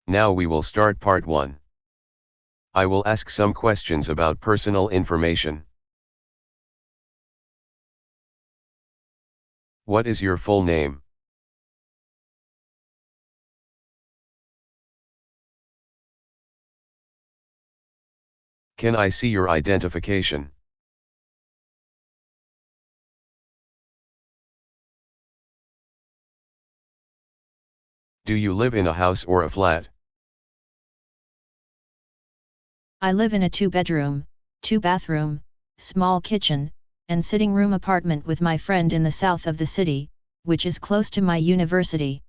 Now we will start part 1. I will ask some questions about personal information. What is your full name? Can I see your identification? Do you live in a house or a flat? I live in a 2-bedroom, 2-bathroom, small kitchen, and sitting room apartment with my friend in the south of the city, which is close to my university.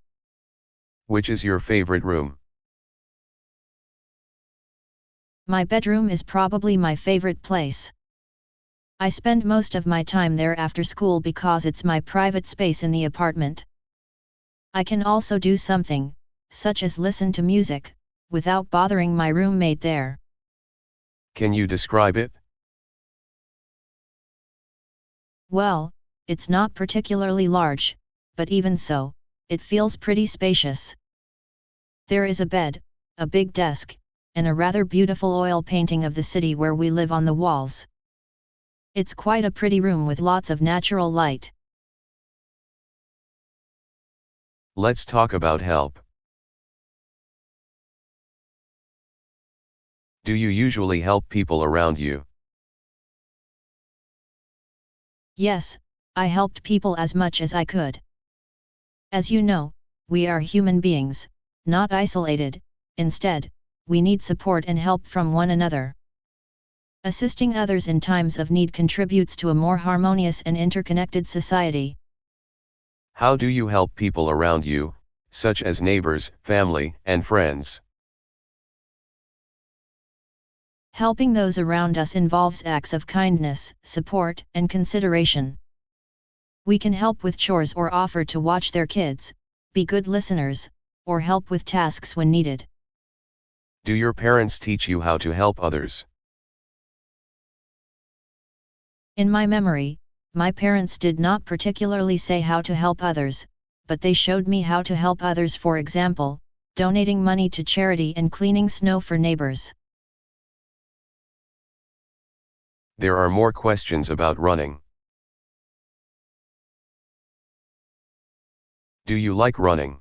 Which is your favorite room? My bedroom is probably my favorite place. I spend most of my time there after school because it's my private space in the apartment. I can also do something, such as listen to music, without bothering my roommate there. Can you describe it? Well, it's not particularly large, but even so, it feels pretty spacious. There is a bed, a big desk, and a rather beautiful oil painting of the city where we live on the walls. It's quite a pretty room with lots of natural light. Let's talk about help. Do you usually help people around you? Yes, I helped people as much as I could. As you know, we are human beings, not isolated. Instead, we need support and help from one another. Assisting others in times of need contributes to a more harmonious and interconnected society. How do you help people around you, such as neighbors, family, and friends? Helping those around us involves acts of kindness, support, and consideration. We can help with chores or offer to watch their kids, be good listeners, or help with tasks when needed. Do your parents teach you how to help others? In my memory, my parents did not particularly say how to help others, but they showed me how to help others, for example, donating money to charity and cleaning snow for neighbors. There are more questions about running. Do you like running?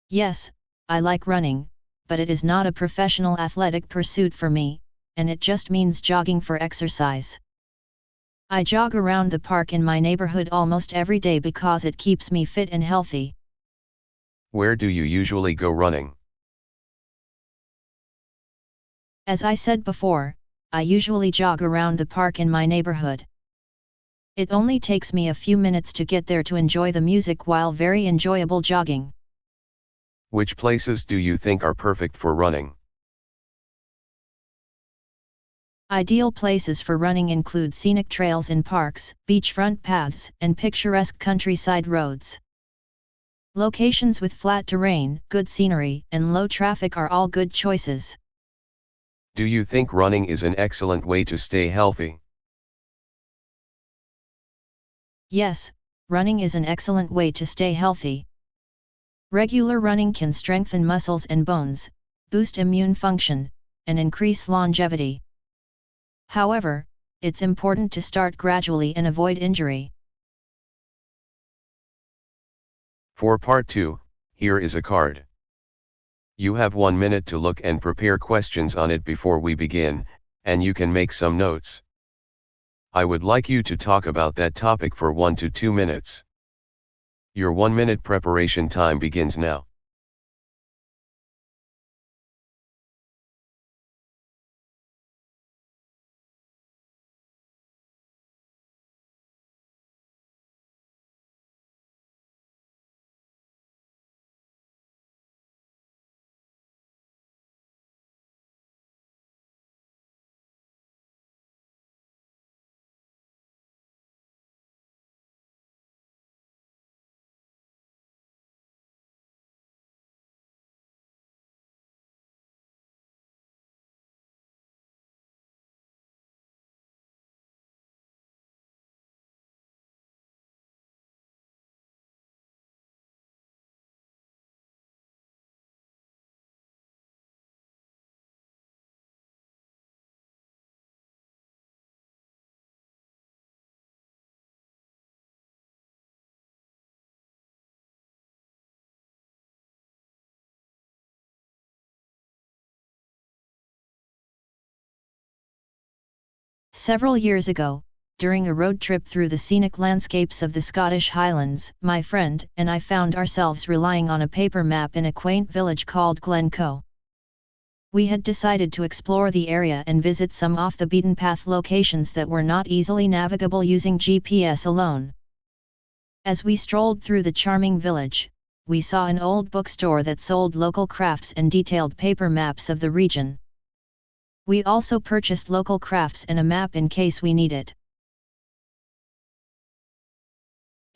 Yes, I like running, but it is not a professional athletic pursuit for me, and it just means jogging for exercise. I jog around the park in my neighborhood almost every day because it keeps me fit and healthy. Where do you usually go running? As I said before, I usually jog around the park in my neighborhood. It only takes me a few minutes to get there to enjoy the music while very enjoyable jogging. Which places do you think are perfect for running? Ideal places for running include scenic trails in parks, beachfront paths, and picturesque countryside roads. Locations with flat terrain, good scenery, and low traffic are all good choices. Do you think running is an excellent way to stay healthy? Yes, running is an excellent way to stay healthy. Regular running can strengthen muscles and bones, boost immune function, and increase longevity. However, it's important to start gradually and avoid injury. For part 2, here is a card. You have 1 minute to look and prepare questions on it before we begin, and you can make some notes. I would like you to talk about that topic for 1 to 2 minutes. Your 1-minute preparation time begins now. Several years ago, during a road trip through the scenic landscapes of the Scottish Highlands, my friend and I found ourselves relying on a paper map in a quaint village called Glencoe. We had decided to explore the area and visit some off-the-beaten-path locations that were not easily navigable using GPS alone. As we strolled through the charming village, we saw an old bookstore that sold local crafts and detailed paper maps of the region. We also purchased local crafts and a map in case we need it.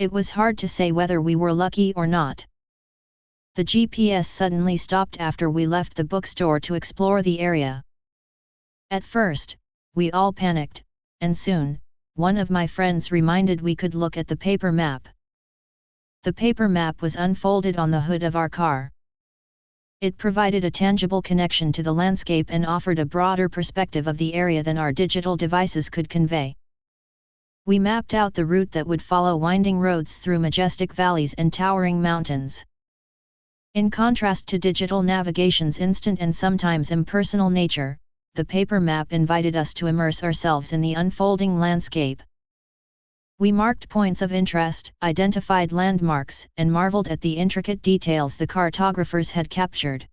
It was hard to say whether we were lucky or not. The GPS suddenly stopped after we left the bookstore to explore the area. At first, we all panicked, and soon, one of my friends reminded we could look at the paper map. The paper map was unfolded on the hood of our car. It provided a tangible connection to the landscape and offered a broader perspective of the area than our digital devices could convey. We mapped out the route that would follow winding roads through majestic valleys and towering mountains. In contrast to digital navigation's instant and sometimes impersonal nature, the paper map invited us to immerse ourselves in the unfolding landscape. We marked points of interest, identified landmarks, and marveled at the intricate details the cartographers had captured.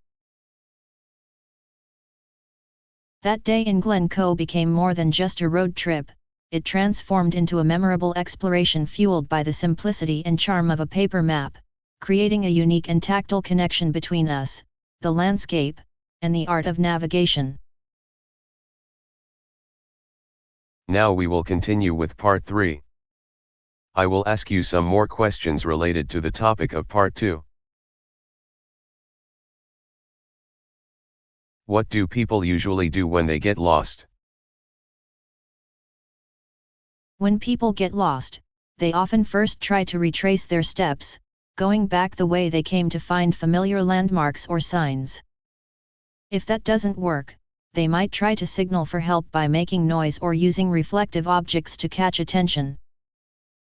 That day in Glencoe became more than just a road trip. It transformed into a memorable exploration fueled by the simplicity and charm of a paper map, creating a unique and tactile connection between us, the landscape, and the art of navigation. Now we will continue with part 3. I will ask you some more questions related to the topic of part 2. What do people usually do when they get lost? When people get lost, they often first try to retrace their steps, going back the way they came to find familiar landmarks or signs. If that doesn't work, they might try to signal for help by making noise or using reflective objects to catch attention.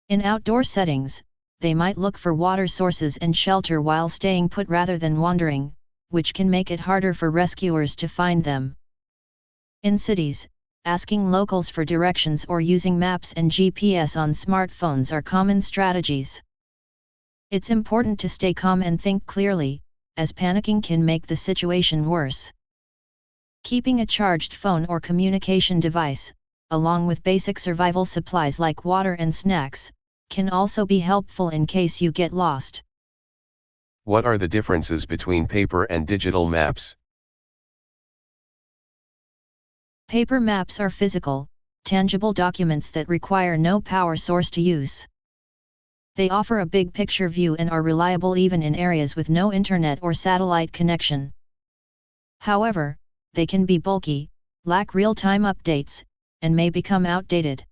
In outdoor settings, they might look for water sources and shelter while staying put rather than wandering, which can make it harder for rescuers to find them. In cities, asking locals for directions or using maps and GPS on smartphones are common strategies. It's important to stay calm and think clearly, as panicking can make the situation worse. Keeping a charged phone or communication device, along with basic survival supplies like water and snacks, can also be helpful in case you get lost. What are the differences between paper and digital maps? Paper maps are physical, tangible documents that require no power source to use. They offer a big picture view and are reliable even in areas with no internet or satellite connection. However, they can be bulky, lack real-time updates, and may become outdated.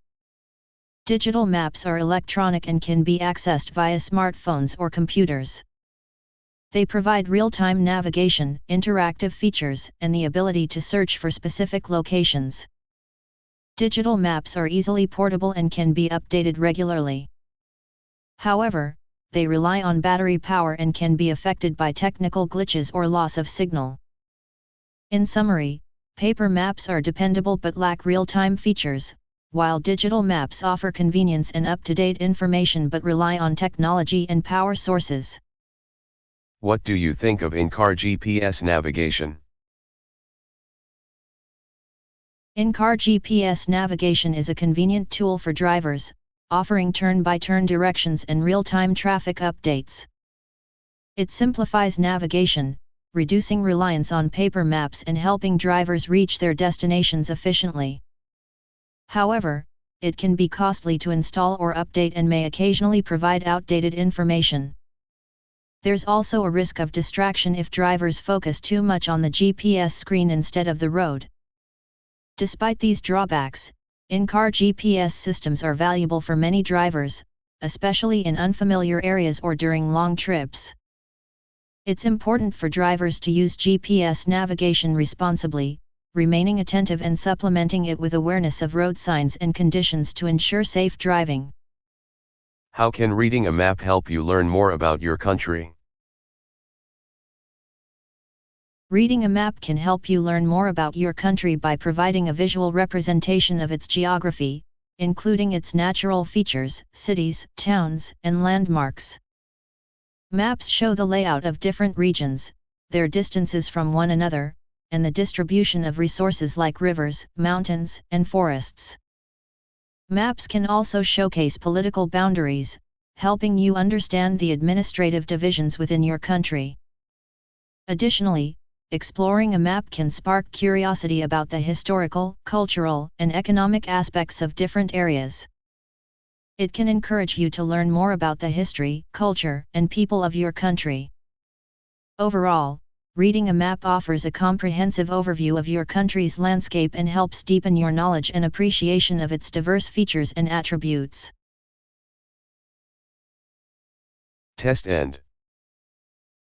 Digital maps are electronic and can be accessed via smartphones or computers. They provide real-time navigation, interactive features, and the ability to search for specific locations. Digital maps are easily portable and can be updated regularly. However, they rely on battery power and can be affected by technical glitches or loss of signal. In summary, paper maps are dependable but lack real-time features, while digital maps offer convenience and up-to-date information but rely on technology and power sources. What do you think of in-car GPS navigation? In-car GPS navigation is a convenient tool for drivers, offering turn-by-turn directions and real-time traffic updates. It simplifies navigation, reducing reliance on paper maps and helping drivers reach their destinations efficiently. However, it can be costly to install or update and may occasionally provide outdated information. There's also a risk of distraction if drivers focus too much on the GPS screen instead of the road. Despite these drawbacks, in-car GPS systems are valuable for many drivers, especially in unfamiliar areas or during long trips. It's important for drivers to use GPS navigation responsibly, remaining attentive and supplementing it with awareness of road signs and conditions to ensure safe driving. How can reading a map help you learn more about your country? Reading a map can help you learn more about your country by providing a visual representation of its geography, including its natural features, cities, towns, and landmarks. Maps show the layout of different regions, their distances from one another, and the distribution of resources like rivers, mountains, and forests. Maps can also showcase political boundaries, helping you understand the administrative divisions within your country. Additionally, exploring a map can spark curiosity about the historical, cultural, and economic aspects of different areas. It can encourage you to learn more about the history, culture, and people of your country. Overall, reading a map offers a comprehensive overview of your country's landscape and helps deepen your knowledge and appreciation of its diverse features and attributes. Test end.